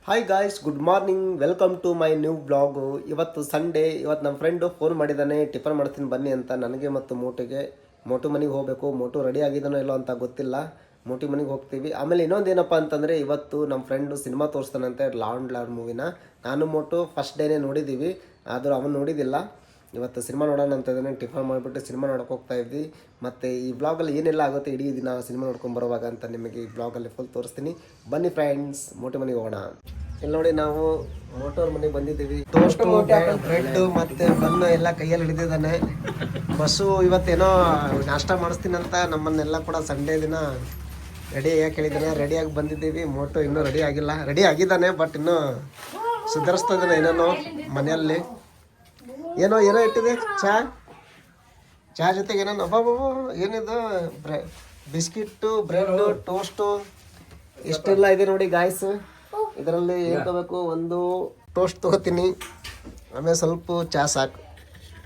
Hi guys, good morning, welcome to my new blog. ಇವತ್ತು Sunday. ಇವತ್ತು ನಮ್ಮ friend phone ಮಾಡಿದ್ದಾನೆ, ಟಿಫನ್ ಮಾಡ್ತೀನಿ ಬನ್ನಿ ಅಂತ. ನನಗೆ ಮತ್ತು ಮೋಟು ಮನೆಗೆ ಹೋಗಬೇಕು. ಮೋಟು ರೆಡಿ ಆಗಿದ್ದಾನೋ ಇಲ್ಲೋ ಅಂತ ಗೊತ್ತಿಲ್ಲ. ಮೋಟಿ ಮನೆಗೆ ಹೋಗ್ತೀವಿ. ಆಮೇಲೆ ಇನ್ನೊಂದೇನಪ್ಪ ಅಂತಂದರೆ, ಇವತ್ತು ನಮ್ಮ ಫ್ರೆಂಡು ಸಿನಿಮಾ ತೋರಿಸ್ತಾನಂತೆ, ಲಾರ್ಡ್ ಮೂವಿನ. ನಾನು ಮೋಟು ಫಸ್ಟ್ ಡೇನೇ ನೋಡಿದ್ದೀವಿ, ಆದರೂ ಅವನು ನೋಡಿದ್ದಿಲ್ಲ. ಇವತ್ತು ಸಿನಿಮಾ ನೋಡೋಣ ಅಂತ ಇದ್ದಾನೆ. ಟಿಫನ್ ಮಾಡಿಬಿಟ್ಟು ಸಿನಿಮಾ ನೋಡೋಕೆ ಹೋಗ್ತಾ ಇದ್ವಿ. ಮತ್ತು ಈ ಬ್ಲಾಗಲ್ಲಿ ಏನೆಲ್ಲ ಆಗುತ್ತೆ ಇಡೀ ದಿನ ಸಿನಿಮಾ ನೋಡ್ಕೊಂಡು ಬರುವಾಗ ಅಂತ ನಿಮಗೆ ಈ ಬ್ಲಾಗಲ್ಲಿ ಫುಲ್ ತೋರಿಸ್ತೀನಿ. ಬನ್ನಿ ಫ್ರೆಂಡ್ಸ್, ಮೋಟಿ ಮನೆಗೆ ಹೋಗೋಣ. ಇಲ್ಲಿ ನೋಡಿ, ನಾವು ಮೋಟೋರ್ ಮನೆಗೆ ಬಂದಿದ್ದೀವಿ. ಟೋಸ್ಟ್, ಬ್ರೆಡ್ ಮತ್ತು ಬನ್ನು ಎಲ್ಲ ಕೈಯಲ್ಲಿ ಹಿಡಿದಿದ್ದಾನೆ. ಬಸ್ಸು ಇವತ್ತೇನೋ ನಾಷ್ಟ ಮಾಡಿಸ್ತೀನಂತ ನಮ್ಮನ್ನೆಲ್ಲ ಕೂಡ ಸಂಡೇ ದಿನ ರೆಡಿ ಆಗಿ ಹೇಳಿದ್ದಾನೆ. ರೆಡಿಯಾಗಿ ಬಂದಿದ್ದೀವಿ. ಮೋಟೋ ಇನ್ನೂ ರೆಡಿ ಆಗಿಲ್ಲ. ರೆಡಿ ಆಗಿದ್ದಾನೆ, ಬಟ್ ಇನ್ನೂ ಸುಧಾರಿಸ್ತಾ ಇದ್ದಾನೆ ಏನೇನೋ ಮನೆಯಲ್ಲಿ. ಏನೋ ಇಟ್ಟಿದೆ, ಚಹಾ ಜೊತೆಗೆ ಏನೋ ಏನಿದು ಬಿಸ್ಕಿಟ್ಟು, ಬ್ರೆಡ್ಡು, ಟೋಸ್ಟು ಇಷ್ಟೆಲ್ಲ ಇದೆ ನೋಡಿ ಗಾಯ್ಸ್. ಇದರಲ್ಲಿ ಏನು ತಗೋಬೇಕು? ಒಂದು ಟೋಸ್ಟ್ ತೊಗೋತೀನಿ, ಆಮೇಲೆ ಸ್ವಲ್ಪ ಚಹಾ ಸಾಕು.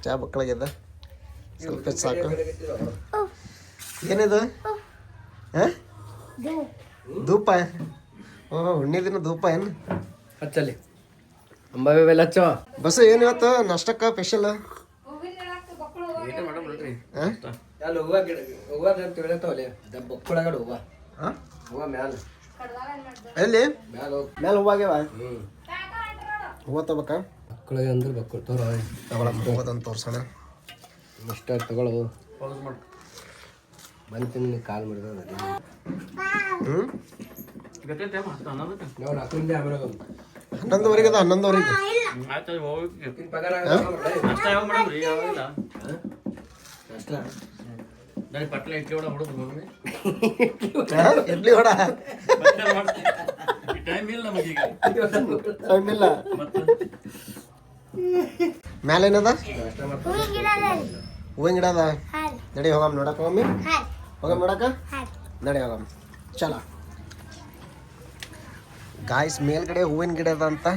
ಚಹಾ ಮಕ್ಕಳಿಗೆದ ಸ್ವಲ್ಪ ಸಾಕು. ಏನಿದು? ಹಾಂ, ಧೂಪ. ಹುಣ್ಣಿ ದಿನ ಧೂಪ ಏನು ಹಚ್ಚಲಿ ಅಂಬಾವೆಲ್ಲ ಹಚ್ಚೋ. ಬಸ್ಸು ಏನು ಇವತ್ತು ನಾಷ್ಟಕ್ಕ ಸ್ಪೆಷಲ್? ಎಲ್ಲಿ ಮೇಲೆ ಹೂವಾಗ್ಯವ? ಹೂವ ತಗೋಬೇಕಾ? ಮಕ್ಕಳಿಗೆ ಅಂದ್ರೆ ಬಕ್ಕಳು ತಗೊಳಂತ ತೋರ್ಸೋಣ. ಅಷ್ಟ ತಗೊಳ್ಳೋದು ಬಂತೀನಿ. ಕಾಲ್ ಮಾಡಿದ ಹನ್ನೊಂದುವರೆಗೆ ಅದ. 11:00 ಇಡ್ಲಿ ಹೊಡ ಟೈಮ್ ಇಲ್ಲ. ಮ್ಯಾಲೆ ಏನದ? ಹೂವಿನ ಗಿಡ ಅದ. ನಡಿ ಹೋಗಮ್ ನೋಡಕ್. ಹೋಗಮ್ ನೋಡಕ. ನಡಿ ಹೋಗಮ್, ಚಲ. ಗಾಯ್ಸ್, ಮೇಲ್ಗಡೆ ಹೂವಿನ ಗಿಡ ಅದ ಅಂತ.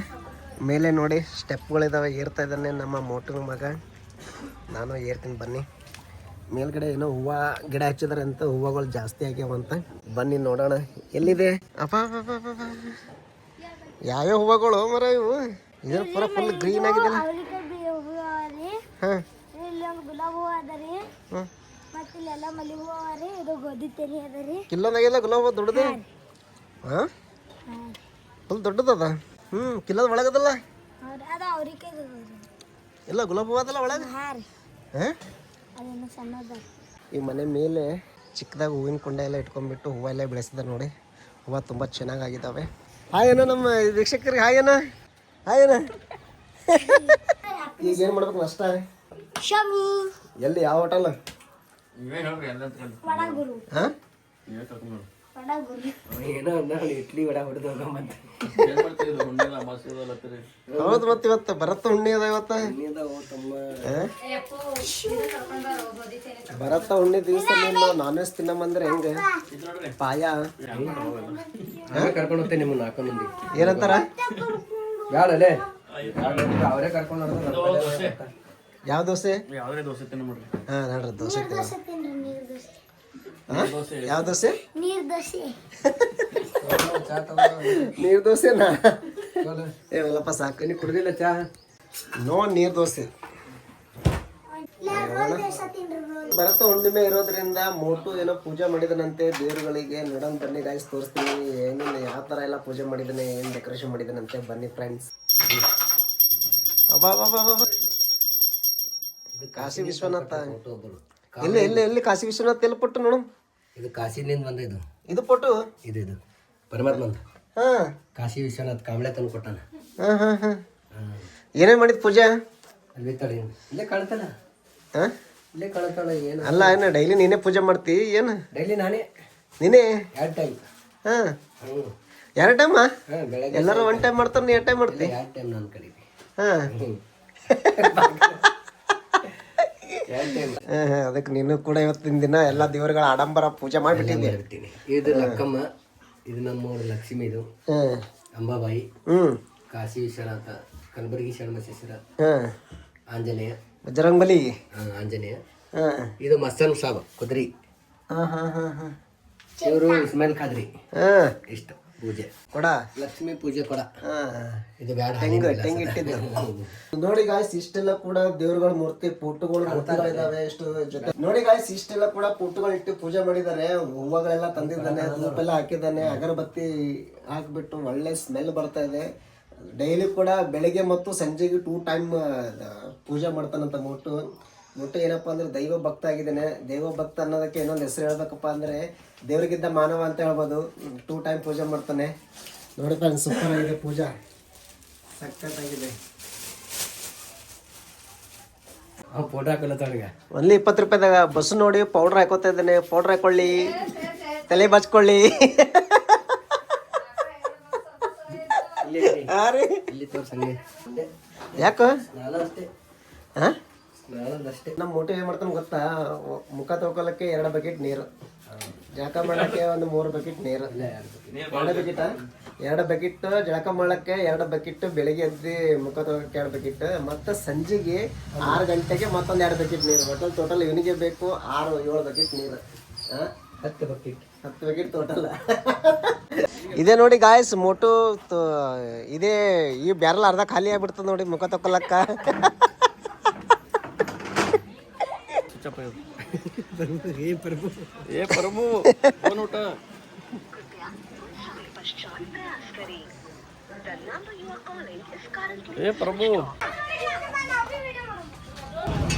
ಮೇಲೆ ನೋಡಿ ಸ್ಟೆಪ್ಗಳಿದಾವೆ, ಏರ್ತಾ ಇದ್ದಾನೆ ನಮ್ಮ ಮೋಟು ಮಗ. ನಾನು ಏರ್ತೀನಿ ಬನ್ನಿ. ಮೇಲ್ಗಡೆ ಏನೋ ಹೂವು ಗಿಡ ಹಚ್ಚಿದಾರೆ ಅಂತ, ಹೂವುಗಳು ಜಾಸ್ತಿ ಆಗ್ಯಾವಂತ. ಬನ್ನಿ ನೋಡೋಣ ಎಲ್ಲಿದೆ. ಅಪ್ಪ ಯಾವ್ಯಾವ ಹೂವುಗಳು ಮರ ಇವು? ಇದ್ರ ಪೂರ ಫುಲ್ ಗ್ರೀನ್ ಆಗಿದೆಲ್ಲ. ಹಾಂ, ಕಿಲ್ಲೋದಾಗೆಲ್ಲ ಗುಲಾಬ್ ದೊಡ್ಡದು. ಹಾಂ, ಫುಲ್ ದೊಡ್ಡದದ. ಕಿಲ್ಲೋದ್ ಒಳಗದಲ್ಲ ಎಲ್ಲ ಗುಲಾಬ್ ಹೂವು ಅದಲ್ಲ ಒಳಗೆ. ಹಾಂ, ಈ ಮನೆ ಮೇಲೆ ಚಿಕ್ಕದಾಗ ಹೂವಿನ ಕುಂಡ ಎಲ್ಲ ಇಟ್ಕೊಂಡ್ಬಿಟ್ಟು ಹೂವು ಎಲ್ಲ ಬೆಳೆಸಿದ್ದಾರೆ ನೋಡಿ. ಹೂವು ತುಂಬ ಚೆನ್ನಾಗಿದ್ದಾವೆ. ಹಾಯೇನ ನಮ್ಮ ವೀಕ್ಷಕರಿಗೆ, ಹಾಯೇನ ಈಗ ಏನು ಮಾಡ್ಬೇಕು ನಷ್ಟ? ಎಲ್ಲಿ, ಯಾವ ಹೋಟೆಲ್? ಹಾಂ, ಇಡ್ಲಿ ವಡ ಹೊಡೆದು ಹೌದು. ಮತ್ತೆ ಇವತ್ತು ಭರತ ಹುಣ್ಣಿ ಅದ. ಇವತ್ತು ಭರತ ಹುಣ್ಣಿ ದಿವಸ ನಾನ್ ವೆಜ್ ತಿನ್ನಂದ್ರೆ ಹೆಂಗೆ? ಪಾಯ ಕರ್ಕೊಂಡು ಹೋಗ್ತೇನೆ ನಿಮ್ಮನ್ನ ಹಾಕೊಂಡು ಮಂದಿ. ಏನಂತಾರ? ಬ್ಯಾಡಲೇ, ಅವರೇ ಕರ್ಕೊಂಡು. ಯಾವ ದೋಸೆ? ಯಾವ್ದೇ ದೋಸೆ ತಿನ್ಬಿಡ್ರಿ. ಹಾಂ, ನೋಡ್ರಿ ದೋಸೆ. ಯಾವ ದೋಸೆ? ನೀರ್ ದೋಸೆನಾ? ಏವಲ್ಲಪ್ಪ ಸಾಕು. ನೀ ಕುಡ್ದಿಲ್ಲ ಚಾ? ನೋ, ನೀರ್ ದೋಸೆ. ಭರತ ಹುಣ್ಣಿಮೆ ಇರೋದ್ರಿಂದ ಮೋಟು ಏನೋ ಪೂಜೆ ಮಾಡಿದನಂತೆ ದೇವರುಗಳಿಗೆ. ನೋಡೋಣ ಬನ್ನಿ ಗಾಯ್ಸ್, ತೋರಿಸ್ತೀನಿ ಏನೇನು ಯಾವ ಥರ ಎಲ್ಲ ಪೂಜೆ ಮಾಡಿದ್ದಾನೆ, ಏನು ಡೆಕೋರೇಷನ್ ಮಾಡಿದ್ದಾನಂತೆ. ಬನ್ನಿ ಫ್ರೆಂಡ್ಸ್. ಅಬ್ಬಾ, ಇದು ಕಾಶಿ ವಿಶ್ವನಾಥ. ಎಲ್ಲಿ ಕಾಶಿ ವಿಶ್ವನಾಥ್ ಎಲ್ಲಿ ಪೊಟ್ಟು ನೋಡು? ಇದು ಕಾಶಿನಿಂದ ಬಂದ. ಇದು ಪೊಟ್ಟು ಇದು ಪರಮಾತ್ಮಂದ. ಹಾಂ, ಕಾಶಿ ವಿಶ್ವನಾಥ್ ಕಾಂಬ್ಳೆ ತಂದು ಕೊಟ್ಟಾನ. ಹಾಂ. ಏನೇನು ಮಾಡಿದ್ ಪೂಜೆ? ಅಲ್ಲಿ ತಡಿ, ಇಲ್ಲೇ ಕಾಣ್ತಾನ. ಹಾಂ, ಇಲ್ಲೇ ಕಾಣ್ತಾಳ. ಏನು ಅಲ್ಲ, ಏನು ಡೈಲಿ ನೀನೇ ಪೂಜೆ ಮಾಡ್ತಿ ಏನು? ಡೈಲಿ ನಾನೇ. ನೀನೇ 2 ಟೈಮ್. ಹಾಂ, 2 ಟೈಮಾ? ಹಾಂ, ಬೆಳಗ್ಗೆ ಎಲ್ಲರೂ 1 ಟೈಮ್ ಮಾಡ್ತಾರೆ, ನೀ 2 ಟೈಮ್ ಮಾಡ್ತಿ? 2 ಟೈಮ್ ನಾನು ಕಡಿಮೆ. ಹಾಂ, ಅದಕ್ಕೆ ನೀನು ಕೂಡ ಇವತ್ತಿನ ದಿನ ಎಲ್ಲ ದೇವರುಗಳ ಆಡಂಬರ ಪೂಜೆ ಮಾಡಿಬಿಟ್ಟಿದ್ದೀನಿ. ಇದು ಲಕ್ಕಮ್ಮ, ಇದು ನಮ್ಮ ಲಕ್ಷ್ಮಿ, ಇದು ಅಂಬಾಬಾಯಿ, ಕಾಶಿ ವಿಶ್ವನಾಥ, ಕಲಬುರಗಿ ಶರಣಬಸವೇಶ್ವರ, ಆಂಜನೇಯ, ಬಜರಂಗಬಲಿ, ಆಂಜನೇಯ. ಇದು ಮಸ್ತನ್ ಸಾಬ್ ಕುದ್ರಿ. ಇವರು ಇಸ್ಮಾಯಿಲ್ ಖಾದ್ರಿ. ಇಷ್ಟು ಪೂಜೆ ಕೊಡ ಲಕ್ಷ್ಮಿ ಪೂಜೆ ಕೊಡ ಇದು ಬ್ಯಾಡ ತೆಂಗ್ ಇಟ್ಟಿದ್ದು ನೋಡಿ ಗಾಯ್ಸ್ ಇಷ್ಟೆಲ್ಲ ಕೂಡ ದೇವ್ರಗಳ ಮೂರ್ತಿ ಮೂರ್ತಿಗಳಿದಾವೆ ಎಷ್ಟು ಜೊತೆ ನೋಡಿ ಗಾಯ್ಸ್ ಇಷ್ಟೆಲ್ಲ ಕೂಡ ಪುಟ್ಟುಗಳು ಇಟ್ಟು ಪೂಜೆ ಮಾಡಿದ್ದಾರೆ ಹೂವಗಳೆಲ್ಲ ತಂದಿದ್ದಾನೆ ಧೂಪೆಲ್ಲ ಹಾಕಿದ್ದಾನೆ ಅಗರಬತ್ತಿ ಹಾಕ್ಬಿಟ್ಟು ಒಳ್ಳೆ ಸ್ಮೆಲ್ ಬರ್ತಾ ಇದೆ ಡೈಲಿ ಕೂಡ ಬೆಳಿಗ್ಗೆ ಮತ್ತು ಸಂಜೆಗೆ 2 ಟೈಮ್ ಪೂಜೆ ಮಾಡ್ತಾನಂತ ಮುಟ್ಟು ಏನಪ್ಪಾ ಅಂದ್ರೆ ದೈವ ಭಕ್ತ ಆಗಿದ್ದಾನೆ ದೈವ ಭಕ್ತ ಅನ್ನೋದಕ್ಕೆ ಇನ್ನೊಂದು ಹೆಸರು ಹೇಳ್ಬೇಕಪ್ಪ ಅಂದ್ರೆ ದೇವ್ರಿಗಿದ್ದ ಮಾನವ ಅಂತ ಹೇಳ್ಬೋದು 2 ಟೈಮ್ ಪೂಜೆ ಮಾಡ್ತಾನೆ ನೋಡಿ ಫ್ರೆಂಡ್ಸ್ ಸೂಪರ್ ಆಗಿದೆ ಪೂಜಾ ಸಖತ್ತಾಗಿದೆ ಫೋಟೋ ಹಾಕೊಳ್ಳೋತವನಿಗೆ ಒನ್ಲಿ 20 ರೂಪಾಯಿದಾಗ ಬಸ್ ನೋಡಿ ಪೌಡ್ರ್ ಹಾಕೋತಾ ಇದ್ದಾನೆ ಪೌಡ್ರ್ ಹಾಕೊಳ್ಳಿ ತಲೆ ಬಚ್ಕೊಳ್ಳಿ ಇಲ್ಲಿ ತೋರ್ಸಂಗೆ ಯಾಕ ಹಾ ಅಷ್ಟೇ ನಮ್ಮ ಮೋಟಿ ಏನ್ ಮಾಡ್ತಾನೆ ಗೊತ್ತಾ ಮುಖ ತೊಳ್ಕೊಳಕ್ಕೆ 2 ಬಕೆಟ್ ನೀರು ಜಳಕ ಮಾಡಕ್ಕೆ ಒಂದು 3 ಬಕೆಟ್ ನೀರು 2 ಬಕೆಟ್ ಜಳಕ ಮಾಡಕ್ಕೆ 2 ಬಕೆಟ್ ಬೆಳಿಗ್ಗೆ ಎದ್ದು ಮುಖ ತೊಳ್ಕೊಳಕ್ಕೆ 2 ಬಕೆಟ್ ಮತ್ತೆ ಸಂಜೆಗೆ 6 ಗಂಟೆಗೆ ಮತ್ತೊಂದು 2 ಬಕೆಟ್ ನೀರು ಟೋಟಲ್ ಇವನಿಗೆ ಬೇಕು 6-7 ಬಕೆಟ್ ನೀರು 10 ಬಕೆಟ್ ಟೋಟಲ್ ಇದೇ ನೋಡಿ ಗಾಯ್ಸ್ ಮೋಟು ಇದೇ ಈ ಬ್ಯಾರಲ್ ಅರ್ಧ ಖಾಲಿ ಆಗ್ಬಿಡ್ತದೆ ನೋಡಿ ಮುಖ ತೊಳ್ಕೊಳಕ್ಕ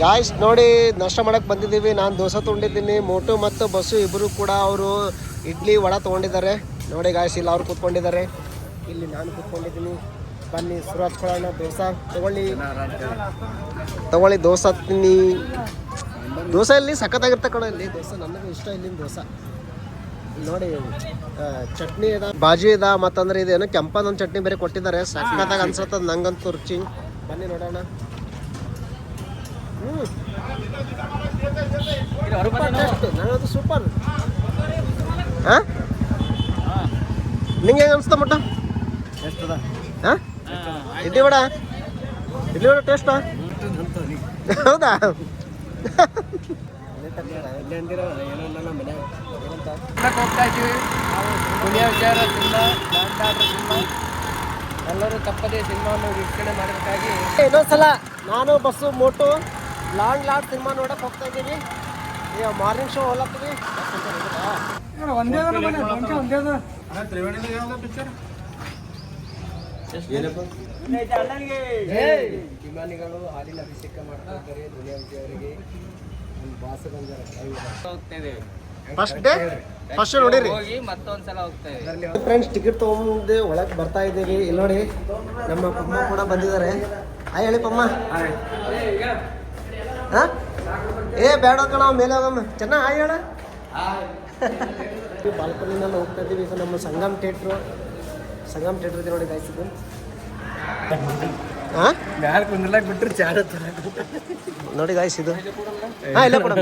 ಗಾಯ್ಸ್ ನೋಡಿ ನಾಷ್ಟ ಮಾಡಕ್ ಬಂದಿದ್ದೀವಿ ನಾನು ದೋಸೆ ತೊಗೊಂಡಿದ್ದೀನಿ ಮೋಟು ಮತ್ತು ಬಸ್ಸು ಇಬ್ಬರು ಕೂಡ ಅವರು ಇಡ್ಲಿ ವಡ ತೊಗೊಂಡಿದ್ದಾರೆ ನೋಡಿ ಗಾಯ್ಸ್ ಇಲ್ಲಿ ಅವ್ರು ಕೂತ್ಕೊಂಡಿದ್ದಾರೆ ಇಲ್ಲಿ ನಾನು ಕೂತ್ಕೊಂಡಿದ್ದೀನಿ ಬನ್ನಿ ಶುರು ಹಚ್ಕೊಳ್ಳೋಣ ದೋಸೆ ತಗೊಳ್ಳಿ ದೋಸೆ ತಿನ್ನಿ ದೋಸೆ ಇಲ್ಲಿ ಸಖತ್ತಾಗಿರ್ತ ಕಡೆ ಇಲ್ಲಿ ದೋಸೆ ನನಗೂ ಇಷ್ಟ ಇಲ್ಲಿನ ದೋಸೆ ನೋಡಿ ಚಟ್ನಿ ಇದೆ ಬಾಜಿ ಇದೆ ಮತ್ತಂದ್ರೆ ಇದೇನು ಕೆಂಪದೊಂದು ಚಟ್ನಿ ಬೇರೆ ಕೊಟ್ಟಿದ್ದಾರೆ ಸಖತ್ತಾಗಿ ಅನ್ಸತ್ತದ ನಂಗಂತೂ ರುಚಿ ಬನ್ನಿ ನೋಡೋಣ ನನಗದು ಸೂಪರ್ ಹಾಂ ನಿಂಗೆ ಹೆಂಗೆ ಅನ್ಸ್ತ ಮಟ್ಟ ಹಾಂ ಇಡ್ಲಿ ವಡ ಟೇಸ್ಟಾ ಹೌದಾ ಹೋಗ್ತಾ ಇದ್ದೀವಿ ದುನಿಯಾ ವಿಚಾರ ಸಿನಿಮಾ ಎಲ್ಲರೂ ತಪ್ಪದೇ ಸಿನಿಮಾವನ್ನು ವೀಕ್ಷಣೆ ಮಾಡಬೇಕಾಗಿ ಇನ್ನೊಂದ್ಸಲ ನಾನು ಬಸ್ಸು ಮೋಟು ಲಾಂಗ್ ಸಿನಿಮಾ ನೋಡಕ್ ಹೋಗ್ತಾ ಇದ್ದೀವಿ ಈಗ ಮಾರ್ನಿಂಗ್ ಶೋ ಹೋಗ್ತೀವಿ ಅಭಿಮಾನಿಗಳು ಹಾಲಿನ ಅಭಿಷೇಕ ಮಾಡ್ತಾ ಇದ್ದಾರೆ ದುನಿಯಾ ವಿಜಯ್ ಅವರಿಗೆ ಒಂದು ಬಾಸ ಹೋಗ್ತೇವೆ ಫಸ್ಟ್ ನೋಡಿರಿ ಮತ್ತೊಂದ್ಸಲ ಹೋಗ್ತೇವೆ ಫ್ರೆಂಡ್ಸ್ ಟಿಕೆಟ್ ತೊಗೊಂಡು ಒಳಗೆ ಬರ್ತಾ ಇದ್ದೀವಿ ಇಲ್ಲಿ ನೋಡಿ ನಮ್ಮ ಪಮ್ಮ ಕೂಡ ಬಂದಿದ್ದಾರೆ ಹಾಯ್ ಹೇಳಿ ಪಮ್ಮ ಹಾಂ ಏ ಬೇಡ ಕಣ ಮೇಲೆ ಹೋಗಮ್ಮ ಚೆನ್ನಾಗಿ ಹಾಯ್ ಹೇಳ ಬಾಲ್ಕನಿನಲ್ಲಿ ಹೋಗ್ತಾ ಇದ್ದೀವಿ ಇದು ನಮ್ಮ ಸಂಗಮ್ ಥಿಯೇಟ್ರ್ ಇದೆ ನೋಡಿ ಗಾಯ್ಸಿದ್ದು ಹಾಂ ಬಿಟ್ಟರು ಚಾರ ನೋಡಿ ಗಾಯ್ಸ್ ಇದು ಹಾಂ ಇಲ್ಲ ಕೊಡ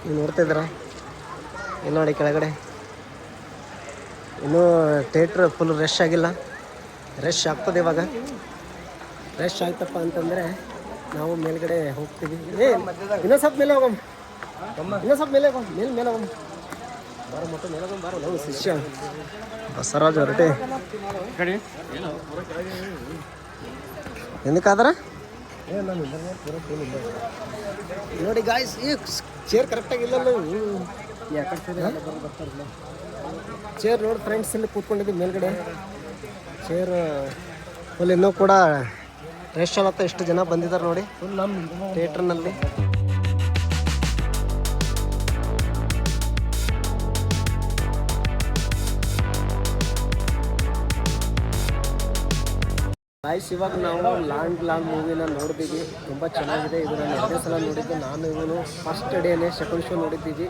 ನೀವು ನೋಡ್ತಾ ಇದ್ದೀರಾ ಇಲ್ಲಿ ನೋಡಿ ಕೆಳಗಡೆ ಇನ್ನೂ ಥಿಯೇಟ್ರ್ ಫುಲ್ ರಶ್ ಆಗಿಲ್ಲ ರಶ್ ಆಗ್ತದೆ ಇವಾಗ ರಶ್ ಆಯ್ತಪ್ಪ ಅಂತಂದರೆ ನಾವು ಮೇಲ್ಗಡೆ ಹೋಗ್ತೀವಿ ಇನ್ನೊಂದು ಸ್ವಲ್ಪ ಮೇಲೆ ಹೋಗಮ್ಮ ಇನ್ನೊಂದು ಸ್ವಲ್ಪ ಮೇಲೆ ಹೋಗಮ್ಮ ಮೇಲೆ ಹೋಗಮ್ಮ ಬಾರೋ ಮಟ್ಟ ಮೇಲೆ ಹೋಗಮ್ಮ ಬಾರೋ ನಾವು ಶಿಷ್ಯ ಬಸವರಾಜ್ ಹೊರಟೆ ಎಂದಕ್ಕಾದ್ರೆ ನೋಡಿ ಗಾಯ್ಸ್ ಈ ಚೇರ್ ಕರೆಕ್ಟಾಗಿಲ್ಲಲ್ಲ ಚೇರ್ ನೋಡಿ ಫ್ರೆಂಡ್ಸ್ ಇಲ್ಲಿ ಕೂತ್ಕೊಂಡಿದ್ದೀವಿ ಮೇಲ್ಗಡೆ ಚೇರ್ ಫುಲ್ ಇನ್ನೂ ಕೂಡ ರೆಸ್ಟ್ ಆಗತ್ತೆ ಎಷ್ಟು ಜನ ಬಂದಿದ್ದಾರೆ ನೋಡಿ ಫುಲ್ ನಮ್ಮ ಥಿಯೇಟ್ರ್ನಲ್ಲಿ ಗಾಯ್ಸ್ ಇವಾಗ ನಾವು ಲಾಂಗ್ ಮೂವಿನ ನೋಡಿದ್ದೀವಿ ತುಂಬ ಚೆನ್ನಾಗಿದೆ ಇದು ನಾನು 2 ಸಲ ನೋಡಿದ್ದು ನಾನು ಇವನು ಫಸ್ಟ್ ಡೇನೇ ಸೆಕೆಂಡ್ ಶೋ ನೋಡಿದ್ದೀವಿ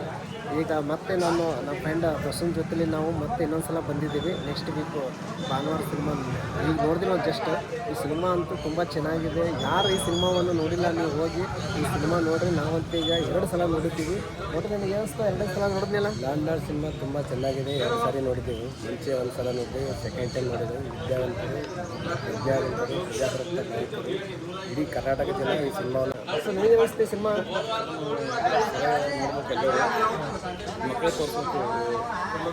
ಈಗ ಮತ್ತೆ ನಾನು ನಮ್ಮ ಫ್ರೆಂಡ್ ಬಸ್ಸಿನ ಜೊತೆಲಿ ನಾವು ಮತ್ತೆ ಇನ್ನೊಂದು ಸಲ ಬಂದಿದ್ದೀವಿ ನೆಕ್ಸ್ಟ್ ವೀಕು ಭಾನುವಾರ ಸಿನಿಮಾ ಈಗ ನೋಡಿದ್ವಿ ನಾವು ಜಸ್ಟ್ ಈ ಸಿನಿಮಾ ಅಂತೂ ತುಂಬ ಚೆನ್ನಾಗಿದೆ ಯಾರು ಈ ಸಿನಿಮಾವನ್ನು ನೋಡಿಲ್ಲ ನೀವು ಹೋಗಿ ಈ ಸಿನಿಮಾ ನೋಡ್ರಿ ನಾವಂತೂ ಈಗ 2 ಸಲ ನೋಡಿದ್ದೀವಿ ಒಟ್ಟು ನನಗೆ ಏನಿಸ್ತು 2 ಸಲ ನೋಡಿದ್ನಲ್ಲ ಲಾಂಡ್ ಸಿನಿಮಾ ತುಂಬ ಚೆನ್ನಾಗಿದೆ 2 ಸಾರಿ ನೋಡಿದ್ದೀವಿ ಮುಂಚೆ 1 ಸಲ ನೋಡಿದ್ದೀವಿ ಸೆಕೆಂಡ್ ಟೈಮ್ ನೋಡಿದ್ದೀವಿ ವಿದ್ಯಾವಂತರು ಪ್ರಜಾಪ್ರಭುತ್ವ ಇಡೀ ಕರ್ನಾಟಕ ಜನ ಈ ಸಿನಿಮಾವನ್ನು ಸೊ ನಿಮಗೆ ಅನಿಸುತ್ತೆ ಸಿನಿಮಾ? ಮಕ್ಕಳಿಗೆ ತೋರಿಸ್ಬೇಕು,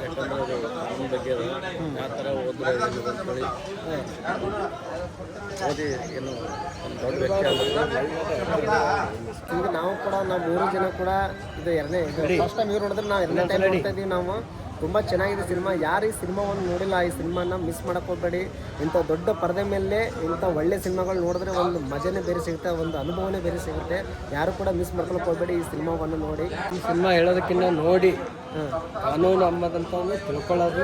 ಯಾಕಂದ್ರೆ ಅದು ಕಾನೂನು ಬಗ್ಗೆ ಅದ, ಯಾವ ಥರ ಓದಿದ್ರೆ ಅಂತೇಳಿ ಓದಿ ಏನು ಒಂದು ದೊಡ್ಡ ವ್ಯಕ್ತಿ ಈಗ ನಾವು ಕೂಡ ನಾವು 3 ಜನ ಕೂಡ ಇದು ಎರಡನೇ ಫಸ್ಟ್ ಟೈಮ್ ಇವ್ರು ನೋಡಿದ್ರೆ ನಾವು ಎರಡನೇ ಟೈಮ್ ನೋಡ್ತಾ ಇದ್ದೀವಿ ನಾವು. ತುಂಬ ಚೆನ್ನಾಗಿದೆ ಸಿನಿಮಾ. ಯಾರು ಈ ಸಿನಿಮಾವನ್ನು ನೋಡಿಲ್ಲ ಈ ಸಿನಿಮಾನ ಮಿಸ್ ಮಾಡೋಕೆ ಹೋಗಬೇಡಿ. ಇಂಥ ದೊಡ್ಡ ಪರದೆ ಮೇಲೆ ಇಂಥ ಒಳ್ಳೆ ಸಿನಿಮಾಗಳು ನೋಡಿದ್ರೆ ಒಂದು ಮಜಾನೇ ಬೇರೆ ಸಿಗುತ್ತೆ, ಒಂದು ಅನುಭವನೇ ಬೇರೆ ಸಿಗುತ್ತೆ. ಯಾರು ಕೂಡ ಮಿಸ್ ಮಾಡ್ಕೊಳಕ್ಕೆ ಹೋಗಬೇಡಿ, ಈ ಸಿನಿಮಾವನ್ನು ನೋಡಿ. ಈ ಸಿನಿಮಾ ಹೇಳೋದಕ್ಕಿಂತ ನೋಡಿ ಕಾನೂನು ಅಂಬದಂಥದ್ದು ತಿಳ್ಕೊಳ್ಳೋದು,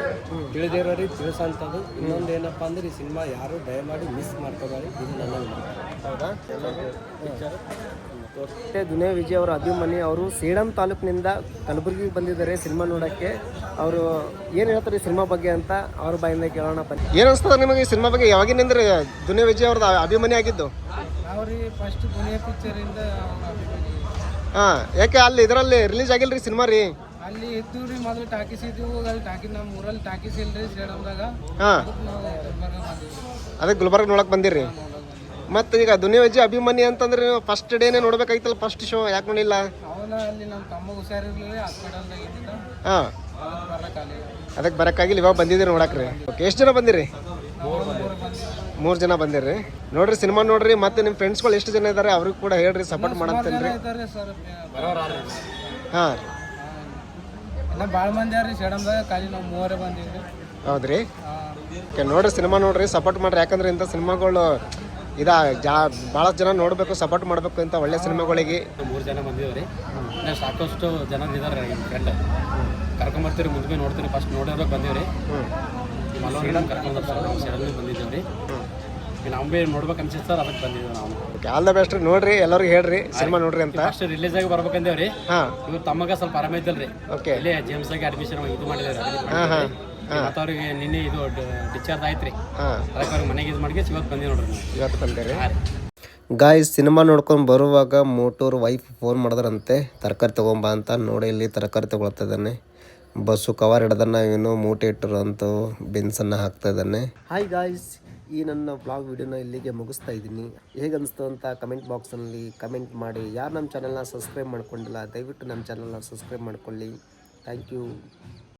ತಿಳಿದಿರೋರಿಗೆ ತಿಳಿಸೋಂಥದ್ದು. ಇನ್ನೊಂದು ಏನಪ್ಪ ಅಂದ್ರೆ ಈ ಸಿನಿಮಾ ಯಾರು ದಯಮಾಡಿ ಮಿಸ್ ಮಾಡ್ಕೋಬೇಡಿ, ಇದು ನನ್ನ ಹೌದಾ? ಮತ್ತು ದುನಿಯಾ ವಿಜಯ್ ಅವರ ಅಭಿಮಾನಿ ಅವರು ಸೇಡಂ ತಾಲೂಕಿನಿಂದ ಕಲಬುರಗಿಗೆ ಬಂದಿದ್ದಾರೆ ಸಿನಿಮಾ ನೋಡೋಕ್ಕೆ. ಅವರು ಏನು ಹೇಳ್ತಾರೆ ಈ ಸಿನಿಮಾ ಬಗ್ಗೆ ಅಂತ ಅವ್ರ ಬಾಯಿಂದ ಕೇಳೋಣ ಬನ್ನಿ. ಏನು ಅನಿಸ್ತದೆ ನಿಮಗೆ ಈ ಸಿನಿಮಾ ಬಗ್ಗೆ? ಯಾವಾಗಿನಿಂದ ದುನಿಯಾ ವಿಜಯ್ ಅವ್ರದ್ದು ಅಭಿಮಾನಿ ಆಗಿದ್ದು? ಅವ್ರಿಗೆ ಫಸ್ಟ್ ದುನಿಯಾ ಪಿಕ್ಚರಿಂದ ಹಾಂ, ಯಾಕೆ ಅಲ್ಲಿ ಇದರಲ್ಲಿ ರಿಲೀಸ್ ಆಗಿಲ್ಲ ರೀ ಸಿನಿಮಾ ರೀ? ಅಲ್ಲಿ ಇದ್ದು ರೀ, ಮೊದಲು ಟಾಕೀಸ್ ಇದ್ವು, ಅಲ್ಲಿ ನಮ್ಮ ಊರಲ್ಲಿ ಟಾಕೀಸ್ ಇಲ್ರಿ ಸೇಡಮ್ದಾಗ. ಹಾಂ, ಅದಕ್ಕೆ ಗುಲ್ಬರ್ಗ ನೋಡಕ್ಕೆ ಬಂದಿರಿ. ಮತ್ತು ಈಗ ದುನಿಯಾ ವಿಜಯ್ ಅಭಿಮಾನಿ ಅಂತಂದ್ರೆ ನೀವು ಫಸ್ಟ್ ಡೇನೇ ನೋಡ್ಬೇಕಾಗಿತ್ತಲ್ಲ, ಫಸ್ಟ್ ಶೋ ಯಾಕೆ ನೋಡಿಲ್ಲ? ಅವನ ಅಲ್ಲಿ ನಮ್ಮ ತಮ್ಮ ಹುಷಾರಿರ್ಲಿಲ್ಲ, ಹಾಸ್ಪಿಟಲ್ದಾಗ ಇದ್ದಿದ್ದ, ಹಾಂ, ಬರಕ್ಕಾಗಲಿಲ್ಲ. ಅದಕ್ಕೆ ಬರೋಕ್ಕಾಗಿಲ್ಲ. ಇವಾಗ ಬಂದಿದ್ದೀರಿ ನೋಡಕ್ರಿ. ಓಕೆ, ಎಷ್ಟು ಜನ ಬಂದಿರಿ? 3 ಜನ ಬಂದಿರಿ. ನೋಡ್ರಿ ಸಿನಿಮಾ ನೋಡ್ರಿ. ಮತ್ತು ನಿಮ್ಮ ಫ್ರೆಂಡ್ಸ್ಗಳು ಎಷ್ಟು ಜನ ಇದ್ದಾರೆ ಅವ್ರಿಗೆ ಕೂಡ ಹೇಳ್ರಿ, ಸಪೋರ್ಟ್ ಮಾಡತ್ತೇನೆ ರೀ. ಇದ್ದಾರೆ ಸರ್, ಹಾಂ, ಎಲ್ಲ ಭಾಳ ಮಂದಿ ಯಾರು ಸೇಡಮ್ದಾಗ, ಖಾಲಿ ನಾವು 3 ಬಂದಿದ್ವಿ. ಹೌದ್ರಿ? ಓಕೆ, ನೋಡ್ರಿ ಸಿನಿಮಾ ನೋಡ್ರಿ, ಸಪೋರ್ಟ್ ಮಾಡ್ರಿ. ಯಾಕಂದ್ರೆ ಇಂಥ ಸಿನಿಮಾಗಳು ಭಾಳಷ್ಟು ಜನ ನೋಡಬೇಕು, ಸಪೋರ್ಟ್ ಮಾಡಬೇಕು ಇಂಥ ಒಳ್ಳೆ ಸಿನಿಮಾಗಳಿಗೆ. 3 ಜನ ಬಂದಿದ್ದೀವಿ ರೀ. ಸಾಕಷ್ಟು ಜನ ಇದ್ದಾರೆ ಫ್ರೆಂಡ್, ಕರ್ಕೊಂಬರ್ತೀವಿ, ಮುಂದೆ ನೋಡ್ತೀವಿ. ಫಸ್ಟ್ ನೋಡೋರಿಗೆ ಬಂದೀವಿ ರೀ, ಮಲ್ಲೂರಿಗೆ ಕರ್ಕೊಂಡ್ಬರ್ತಾರೆ, ನಾವು ಸೇಡಮ್ಗೆ ಬಂದಿದ್ದೇವೆ ರೀ. ನಾವು ಭೀ ನೋಡ್ಬೇಕು ಅನ್ಸಿತ್ತು ಸರ್, ಅದಕ್ಕೆ ಬಂದಿದ್ದೇವೆ ನಾವು. ಓಕೆ, ಆಲ್ ದ ಬೆಸ್ಟ್ ರೀ. ನೋಡ್ರಿ ಎಲ್ಲರಿಗೂ ಹೇಳ್ರಿ ಸಿನಿಮಾ ನೋಡ್ರಿ ಅಂತ. ಫಸ್ಟ್ ರಿಲೀಸ್ ಆಗಿ ಬರ್ಬೇಕಂದೇವ್ ರೀ. ಹಾಂ, ಇವ್ರು ತಮ್ಮಗ ಸ್ವಲ್ಪ ಆರಾಮೈತಲ್ರಿ, ಓಕೆ, ಇಲ್ಲೇ ಜೇಮ್ಸ್ ಆಗಿ ಅಡ್ಮಿಷನ್ ಇದು ಮಾಡಿದ್ದಾರೆ. ಹಾಂ ಹಾಂ ಮತ್ತು ಅವ್ರಿಗೆ ನಿನ್ನೆ ಇದು ಡಿಸ್ಚಾರ್ಜ್ ಆಯ್ತು ರೀ, ಹಾಂ, ಅದಕ್ಕೆ ಅವ್ರಿಗೆ ಮನೆಗೆ ಇದು ಮಾಡಿ ಇವತ್ತು ಬಂದಿ ನೋಡ್ರಿ. ಇವತ್ತು ಬಂದಿರಿ. ಗಾಯ್ಸ್, ಸಿನಿಮಾ ನೋಡ್ಕೊಂಡು ಬರುವಾಗ ಮೋಟೂರ್ ವೈಫ್ ಫೋನ್ ಮಾಡಿದ್ರಂತೆ ತರಕಾರಿ ತೊಗೊಂಬ ಅಂತ. ನೋಡಿ ಇಲ್ಲಿ ತರಕಾರಿ ತೊಗೊಳ್ತಾ ಇದ್ದಾನೆ. ಬಸ್ಸು ಕವರ್ ಹಿಡ್ದನ್ನ ಏನು ಮೂಟೆ ಇಟ್ಟರು ಅಂತ ಬೆನ್ಸನ್ನು ಹಾಕ್ತಾ ಇದ್ದಾನೆ. ಹಾಯ್ ಗಾಯ್ಸ್, ಈ ನನ್ನ ಬ್ಲಾಗ್ ವಿಡಿಯೋನ ಇಲ್ಲಿಗೆ ಮುಗಿಸ್ತಾ ಇದ್ದೀನಿ. ಹೇಗೆ ಅನಿಸ್ತು ಅಂತ ಕಮೆಂಟ್ ಬಾಕ್ಸಲ್ಲಿ ಕಮೆಂಟ್ ಮಾಡಿ. ಯಾರು ನಮ್ಮ ಚಾನಲ್ನ ಸಬ್ಸ್ಕ್ರೈಬ್ ಮಾಡ್ಕೊಂಡಿಲ್ಲ ದಯವಿಟ್ಟು ನಮ್ಮ ಚಾನಲ್ನ ಸಬ್ಸ್ಕ್ರೈಬ್ ಮಾಡ್ಕೊಳ್ಳಿ. Thank you.